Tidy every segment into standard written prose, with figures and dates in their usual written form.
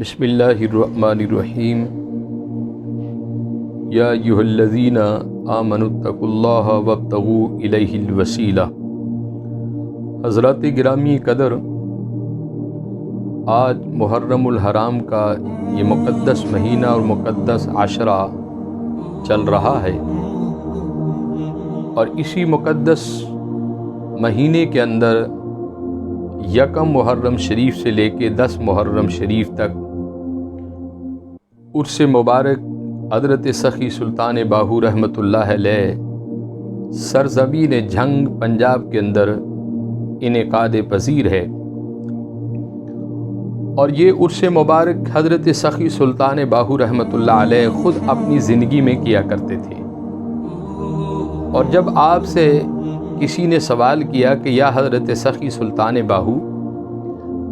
بسم اللہ الرحمن الرحیم یا ایھا الذین آمنوا اتقوا اللہ وابتغوا الیہ الوسیلہ۔ حضرات گرامی قدر، آج محرم الحرام کا یہ مقدس مہینہ اور مقدس عشرہ چل رہا ہے، اور اسی مقدس مہینے کے اندر یکم محرم شریف سے لے کے 10 محرم شریف تک عرس مبارک حضرت سخی سلطان باہو رحمۃ اللہ علیہ سرزمین جھنگ پنجاب کے اندر انعقاد پذیر ہے۔ اور یہ عرس مبارک حضرت سخی سلطان باہو رحمۃ اللہ علیہ خود اپنی زندگی میں کیا کرتے تھے۔ اور جب آپ سے کسی نے سوال کیا کہ یا حضرت سخی سلطان باہو،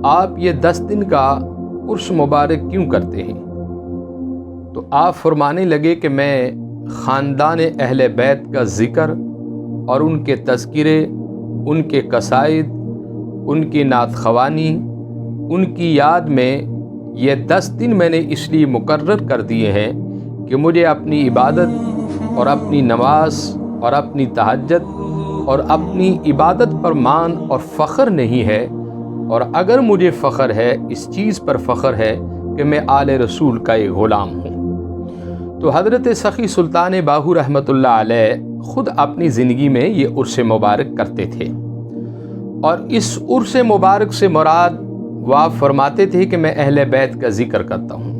آپ یہ 10 دن کا عرس مبارک کیوں کرتے ہیں؟ تو آپ فرمانے لگے کہ میں خاندان اہل بیت کا ذکر اور ان کے تذکرے، ان کے قصائد، ان کی نعت خوانی، ان کی یاد میں یہ 10 دن میں نے اس لیے مقرر کر دیے ہیں کہ مجھے اپنی عبادت اور اپنی نماز اور اپنی تہجد اور اپنی عبادت پر مان اور فخر نہیں ہے، اور اگر مجھے فخر ہے، اس چیز پر فخر ہے کہ میں آل رسول کا ایک غلام ہوں۔ تو حضرت سخی سلطان باہو رحمۃ اللہ علیہ خود اپنی زندگی میں یہ عرس مبارک کرتے تھے، اور اس عرس مبارک سے مراد وہ آپ فرماتے تھے کہ میں اہل بیت کا ذکر کرتا ہوں۔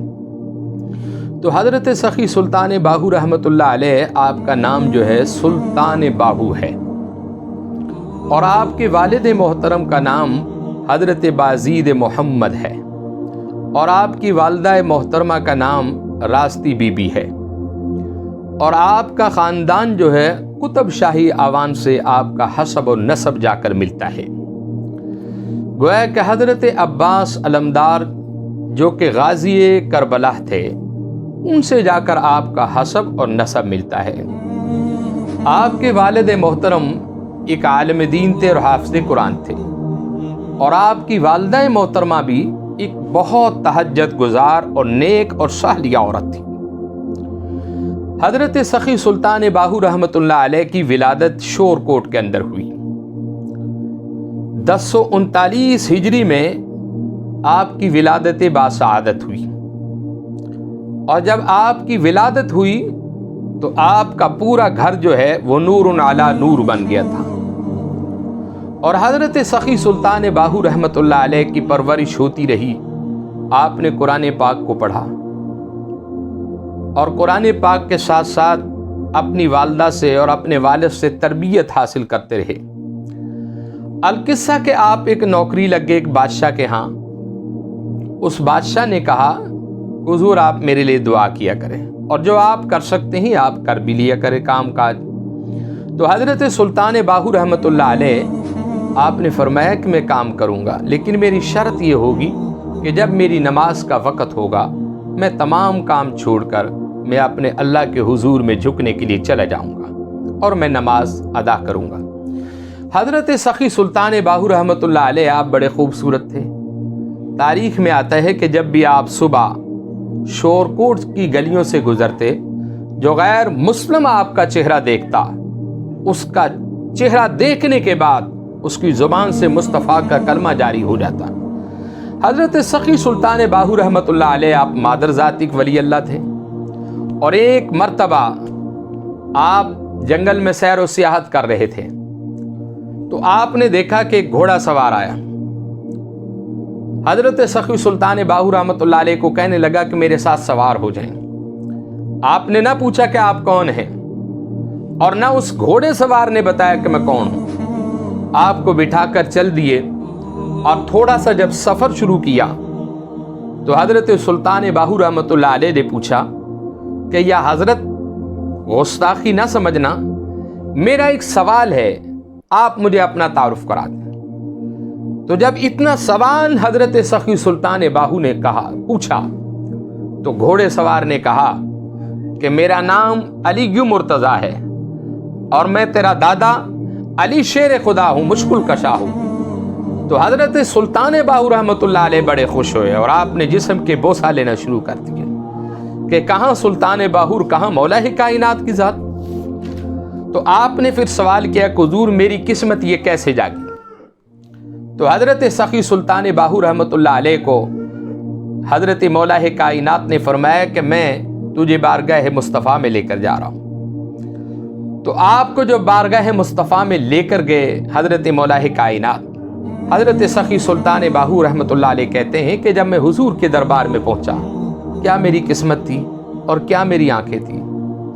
تو حضرت سخی سلطان باہو رحمۃ اللہ علیہ، آپ کا نام جو ہے سلطان باہو ہے، اور آپ کے والد محترم کا نام حضرت بازید محمد ہے، اور آپ کی والدہ محترمہ کا نام راستی بی بی ہے، اور آپ کا خاندان جو ہے قطب شاہی آوان سے آپ کا حسب و نسب جا کر ملتا ہے۔ گویا کہ حضرت عباس علمدار جو کہ غازی کربلا تھے، ان سے جا کر آپ کا حسب اور نسب ملتا ہے۔ آپ کے والد محترم ایک عالم دین تھے اور حافظ قرآن تھے، اور آپ کی والدہ محترمہ بھی ایک بہت تہجد گزار اور نیک اور صالحہ عورت تھی۔ حضرت سخی سلطان باہو رحمۃ اللہ علیہ کی ولادت شور کوٹ کے اندر ہوئی۔ 1039 ہجری میں آپ کی ولادت باسعادت ہوئی، اور جب آپ کی ولادت ہوئی تو آپ کا پورا گھر جو ہے وہ نور علی نور بن گیا تھا۔ اور حضرت سخی سلطان باہو رحمۃ اللہ علیہ کی پرورش ہوتی رہی۔ آپ نے قرآن پاک کو پڑھا، اور قرآن پاک کے ساتھ ساتھ اپنی والدہ سے اور اپنے والد سے تربیت حاصل کرتے رہے۔ القصہ کہ آپ ایک نوکری لگ گئے ایک بادشاہ کے ہاں۔ اس بادشاہ نے کہا حضور آپ میرے لیے دعا کیا کریں، اور جو آپ کر سکتے ہیں آپ کر بھی لیا کریں کام کاج۔ تو حضرت سلطان باہو رحمۃ اللہ علیہ آپ نے فرمایا کہ میں کام کروں گا، لیکن میری شرط یہ ہوگی کہ جب میری نماز کا وقت ہوگا میں تمام کام چھوڑ کر میں اپنے اللہ کے حضور میں جھکنے کے لیے چلا جاؤں گا اور میں نماز ادا کروں گا۔ حضرت سخی سلطان باہو رحمۃ اللہ علیہ آپ بڑے خوبصورت تھے۔ تاریخ میں آتا ہے کہ جب بھی آپ صبح شور کوٹ کی گلیوں سے گزرتے، جو غیر مسلم آپ کا چہرہ دیکھتا، اس کا چہرہ دیکھنے کے بعد اس کی زبان سے مصطفیٰ کا کلمہ جاری ہو جاتا۔ حضرت سخی سلطان باہو رحمۃ اللہ علیہ آپ مادر ذات ایک ولی اللہ تھے، اور ایک مرتبہ آپ جنگل میں سیر و سیاحت کر رہے تھے، تو آپ نے دیکھا کہ ایک گھوڑا سوار آیا۔ حضرت سخی سلطان باہو رحمۃ اللہ علیہ کو کہنے لگا کہ میرے ساتھ سوار ہو جائیں۔ آپ نے نہ پوچھا کہ آپ کون ہیں، اور نہ اس گھوڑے سوار نے بتایا کہ میں کون ہوں۔ آپ کو بٹھا کر چل دیے، اور تھوڑا سا جب سفر شروع کیا تو حضرت سلطان باہو رحمۃ اللہ علیہ نے پوچھا کہ یا حضرت گستاخی نہ سمجھنا، میرا ایک سوال ہے، آپ مجھے اپنا تعارف کرا دیں۔ تو جب اتنا سوال حضرت سخی سلطان باہو نے پوچھا تو گھوڑے سوار نے کہا کہ میرا نام علی مرتضیٰ ہے، اور میں تیرا دادا علی شیر خدا ہوں، مشکل کشا ہوں۔ تو حضرت سلطان باہو رحمتullah علیہ بڑے خوش ہوئے اور آپ نے جسم کے بوسہ لینا شروع کر دیے کہ کہاں سلطان باہور، کہاں مولا کائنات کی ذات۔ تو آپ نے پھر سوال کیا کہ حضور میری قسمت یہ کیسے جاگی؟ تو حضرت سخی سلطان باہو رحمتullah علیہ کو حضرت مولا کائنات نے فرمایا کہ میں تجھے بارگاہ مصطفیٰ میں لے کر جا رہا ہوں۔ تو آپ کو جو بارگاہ مصطفیٰ میں لے کر گئے حضرت مولا کائنات، حضرت سخی سلطان باہو رحمتullah علیہ کہتے ہیں کہ جب میں حضور کے دربار میں پہنچا، کیا میری قسمت تھی اور کیا میری آنکھیں تھیں،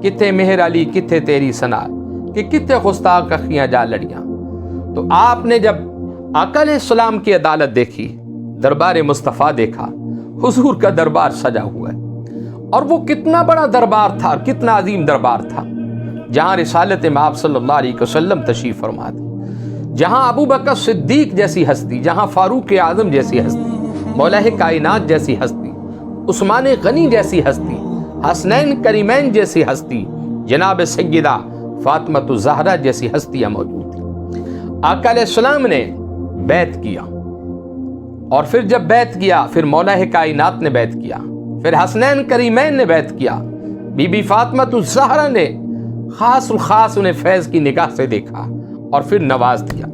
کتنے مہر علی کتنے تیری ثنا، کہ کتنے گستاخ اخیاں جا لڑیاں۔ تو آپ نے جب آقا علیہ السلام کی عدالت دیکھی، دربار مصطفیٰ دیکھا، حضور کا دربار سجا ہوا ہے، اور وہ کتنا بڑا دربار تھا، کتنا عظیم دربار تھا، جہاں رسالت مآب صلی اللہ علیہ وسلم تشریف فرما تھی، جہاں ابو بکر صدیق جیسی ہستی، جہاں فاروق اعظم جیسی ہستی، مولا کائنات جیسی ہستی، عثمان غنی جیسی ہستی، حسنین کریمین جیسی ہستی، جناب سیدہ فاطمۃ الزہرا جیسی ہستیاں موجود تھیں۔ آقا علیہ السلام نے بیعت کیا، اور پھر جب بیعت کیا پھر مولا کائنات نے بیعت کیا، پھر حسنین کریمین نے بیعت کیا، بی بی فاطمۃ الزہرا نے خاص الخاص انہیں فیض کی نگاہ سے دیکھا اور پھر نواز دیا۔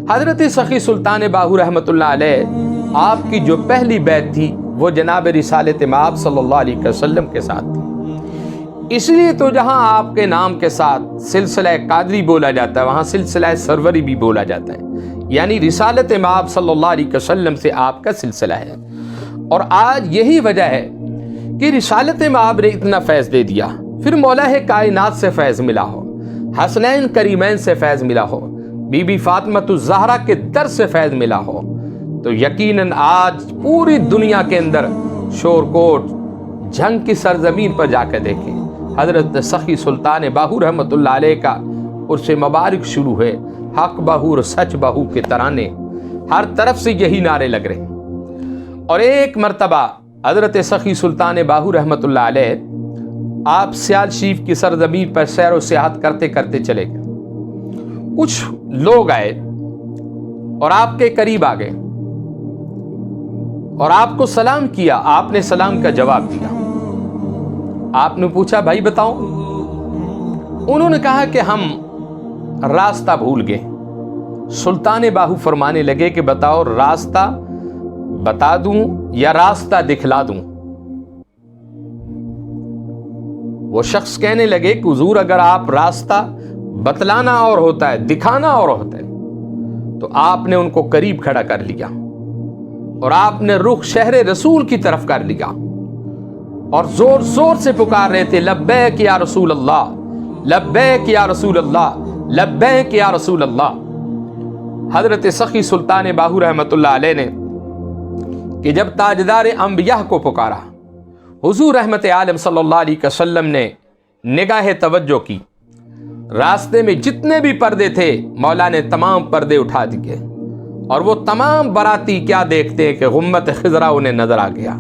حضرت سخی سلطان باہو رحمتullah علیہ آپ کی جو پہلی بیعت تھی وہ جناب رسالت مآب صلی اللہ علیہ وسلم کے ساتھ تھی، اس لیے تو جہاں آپ کے نام کے ساتھ سلسلہ قادری بولا جاتا ہے وہاں سلسلہ سروری بھی بولا جاتا ہے، یعنی رسالت مآب صلی اللہ علیہ وسلم سے آپ کا سلسلہ ہے۔ اور آج یہی وجہ ہے کہ رسالت مآب نے اتنا فیض دے دیا، پھر مولا کائنات سے فیض ملا ہو، حسنین کریمین سے فیض ملا ہو، بی بی فاطمۃ الزہرا کے در سے فیض ملا ہو، تو یقیناً آج پوری دنیا کے اندر شور کوٹ جنگ کی سرزمین پر جا کے دیکھیں، حضرت سخی سلطان باہو رحمتullah علیہ کا عرس مبارک شروع ہے، حق بہو سچ بہو کے ترانے، ہر طرف سے یہی نعرے لگ رہے ہیں۔ اور ایک مرتبہ حضرت سخی سلطان باہو رحمتullah علیہ آپ سیال شریف کی سرزمین پر سیر و سیاحت کرتے کرتے چلے گئے، کچھ لوگ آئے اور آپ کے قریب آ گئے اور آپ کو سلام کیا، آپ نے سلام کا جواب دیا۔ آپ نے پوچھا بھائی بتاؤ، انہوں نے کہا کہ ہم راستہ بھول گئے۔ سلطان باہو فرمانے لگے کہ بتاؤ راستہ بتا دوں یا راستہ دکھلا دوں؟ وہ شخص کہنے لگے کہ حضور اگر آپ راستہ بتلانا اور ہوتا ہے، دکھانا اور ہوتا ہے، تو آپ نے ان کو قریب کھڑا کر لیا اور آپ نے رخ شہر رسول کی طرف کر لیا اور زور زور سے پکار رہے تھے، لبیک یا رسول اللہ، لبیک یا رسول اللہ، لبیک یا رسول اللہ۔ حضرت سخی سلطان باہو رحمتullah علیہ نے کہ جب تاجدار انبیاء کو پکارا، حضور رحمت عالم صلی اللہ علیہ وسلم نے نگاہ توجہ کی، راستے میں جتنے بھی پردے تھے مولا نے تمام پردے اٹھا دیے، اور وہ تمام باراتی کیا دیکھتے ہیں کہ غمت خضرا انہیں نظر آ گیا،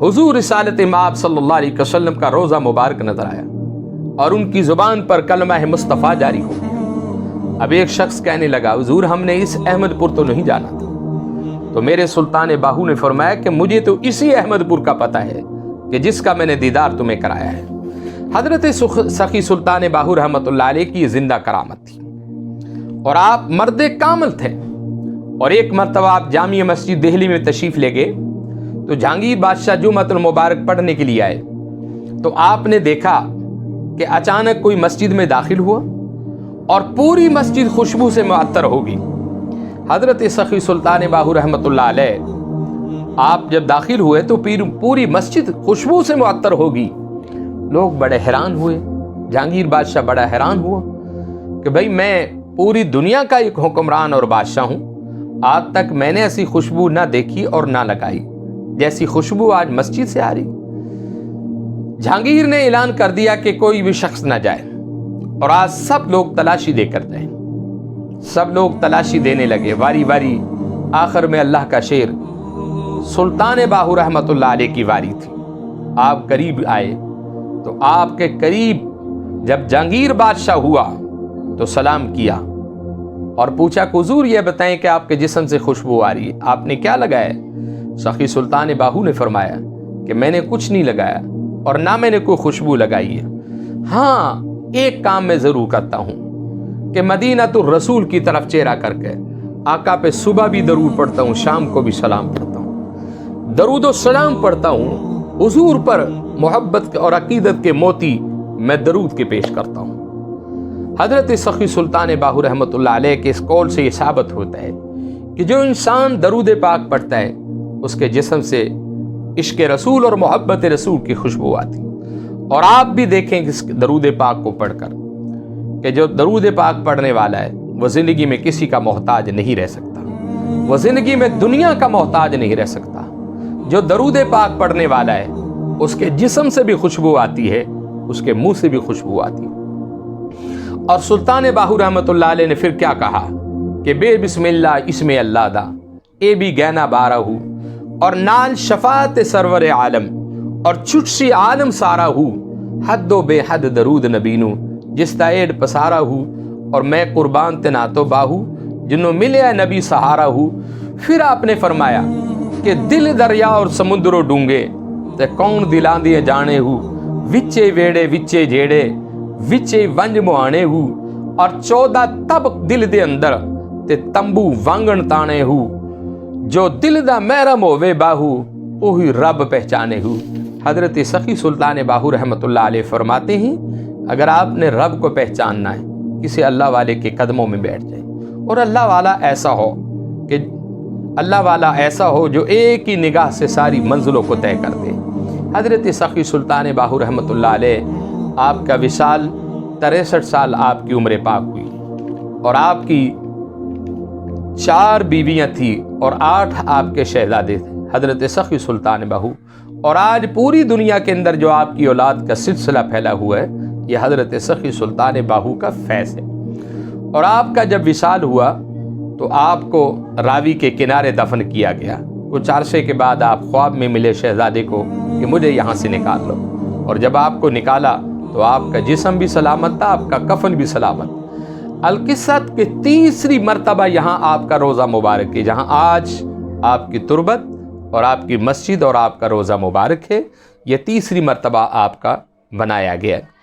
حضور رسالت مآب صلی اللہ علیہ وسلم کا روضہ مبارک نظر آیا، اور ان کی زبان پر کلمہ مصطفیٰ جاری ہو گیا۔ اب ایک شخص کہنے لگا حضور ہم نے اس احمد پور تو نہیں جانا تھا، تو میرے سلطان باہو نے فرمایا کہ مجھے تو اسی احمد پور کا پتہ ہے کہ جس کا میں نے دیدار تمہیں کرایا ہے۔ حضرت سخی سلطان باہو رحمتullah علیہ کی زندہ کرامت تھی، اور آپ مرد کامل تھے۔ اور ایک مرتبہ آپ جامع مسجد دہلی میں تشریف لے گئے تو جہانگیر بادشاہ جمعۃ المبارک پڑھنے کے لیے آئے، تو آپ نے دیکھا کہ اچانک کوئی مسجد میں داخل ہوا اور پوری مسجد خوشبو سے معطر ہوگی۔ حضرت سخی سلطان باہو رحمتullah علیہ آپ جب داخل ہوئے تو پوری مسجد خوشبو سے معطر ہوگی۔ لوگ بڑے حیران ہوئے، جہانگیر بادشاہ بڑا حیران ہوا کہ بھئی میں پوری دنیا کا ایک حکمران اور بادشاہ ہوں، آج تک میں نے ایسی خوشبو نہ دیکھی اور نہ لگائی جیسی خوشبو آج مسجد سے آ رہی۔ جہانگیر نے اعلان کر دیا کہ کوئی بھی شخص نہ جائے، اور آج سب لوگ تلاشی دے کر جائیں۔ سب لوگ تلاشی دینے لگے واری واری۔ آخر میں اللہ کا شیر سلطان باہو رحمتullah علیہ کی واری تھی۔ آپ قریب آئے تو آپ کے قریب جب جہانگیر بادشاہ ہوا تو سلام کیا، اور پوچھا کہ حضور یہ بتائیں کہ آپ کے جسم سے خوشبو آ رہی ہے، آپ نے کیا لگایا؟ سخی سلطان باہو نے فرمایا کہ میں نے کچھ نہیں لگایا اور نہ میں نے کوئی خوشبو لگائی ہے، ہاں ایک کام میں ضرور کرتا ہوں کہ مدینہ الرسول کی طرف چہرہ کر کے آقا پہ صبح بھی درود پڑھتا ہوں، شام کو بھی سلام پڑھتا ہوں، درود و سلام پڑھتا ہوں، حضور پر محبت اور عقیدت کے موتی میں درود کے پیش کرتا ہوں۔ حضرت سخی سلطان باہو رحمۃ اللہ علیہ کے اس قول سے یہ ثابت ہوتا ہے کہ جو انسان درود پاک پڑھتا ہے اس کے جسم سے عشق رسول اور محبت رسول کی خوشبو آتی۔ اور آپ بھی دیکھیں کہ اس درود پاک کو پڑھ کر کہ جو درود پاک پڑھنے والا ہے وہ زندگی میں کسی کا محتاج نہیں رہ سکتا، وہ زندگی میں دنیا کا محتاج نہیں رہ سکتا۔ جو درود پاک پڑھنے والا ہے اس کے جسم سے بھی خوشبو آتی ہے، اس کے منہ سے بھی خوشبو آتی ہے۔ اور سلطان باہو رحمۃ اللہ علیہ نے پھر کیا کہا کہ بے بسم اللہ اسم اللہ دا اے بھی گہنا بارہ ہو اور نال شفاعت سرور عالم اور چھٹسی عالم سارا ہو، حد و بے حد درود نبینو جس تا ایڈ پسارا ہو، اور میں قربان تنا تو باہو جنوں ملیا نبی سہارا ہو۔ پھر آپ نے فرمایا کہ دل دریا اور سمندروں ڈونگے تے کون دلان دیے جانے ہو، وچے ویڑے وچے جیڑے وچے ونج مہانے ہو، اور 14 تب دل دے اندر تے تمبو وانگن تانے ہو، جو دل دا محرم ہووے باہو وہی رب پہچانے ہو۔ حضرت سخی سلطان باہو رحمۃ اللہ علیہ فرماتے ہیں اگر آپ نے رب کو پہچاننا ہے کسی اللہ والے کے قدموں میں بیٹھ جائے، اور اللہ والا ایسا ہو جو ایک ہی نگاہ سے ساری منزلوں کو طے کر دے۔ حضرت سخی سلطان باہو رحمۃ اللہ علیہ آپ کا وصال 63 سال آپ کی عمر پاک ہوئی، اور آپ کی 4 بیویاں تھیں اور 8 آپ کے شہزادے تھے، حضرت سخی سلطان باہو۔ اور آج پوری دنیا کے اندر جو آپ کی اولاد کا سلسلہ پھیلا ہوا ہے یہ حضرت سخی سلطان باہو کا فیض ہے۔ اور آپ کا جب وصال ہوا تو آپ کو راوی کے کنارے دفن کیا گیا۔ کچھ عرصے کے بعد آپ خواب میں ملے شہزادے کو کہ مجھے یہاں سے نکال لو، اور جب آپ کو نکالا تو آپ کا جسم بھی سلامت تھا، آپ کا کفن بھی سلامت۔ القصت کے تیسری مرتبہ یہاں آپ کا روزہ مبارک ہے، جہاں آج آپ کی تربت اور آپ کی مسجد اور آپ کا روزہ مبارک ہے، یہ تیسری مرتبہ آپ کا بنایا گیا ہے۔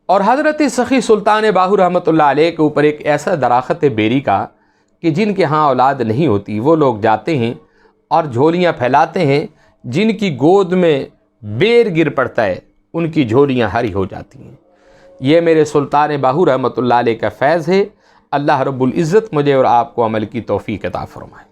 اور حضرت سخی سلطان باہو رحمۃ اللہ علیہ کے اوپر ایک ایسا درخت ہے بیری کا کہ جن کے ہاں اولاد نہیں ہوتی وہ لوگ جاتے ہیں اور جھولیاں پھیلاتے ہیں، جن کی گود میں بیر گر پڑتا ہے ان کی جھولیاں ہری ہو جاتی ہیں۔ یہ میرے سلطان باہو رحمۃ اللہ علیہ کا فیض ہے۔ اللہ رب العزت مجھے اور آپ کو عمل کی توفیق عطا فرمائے۔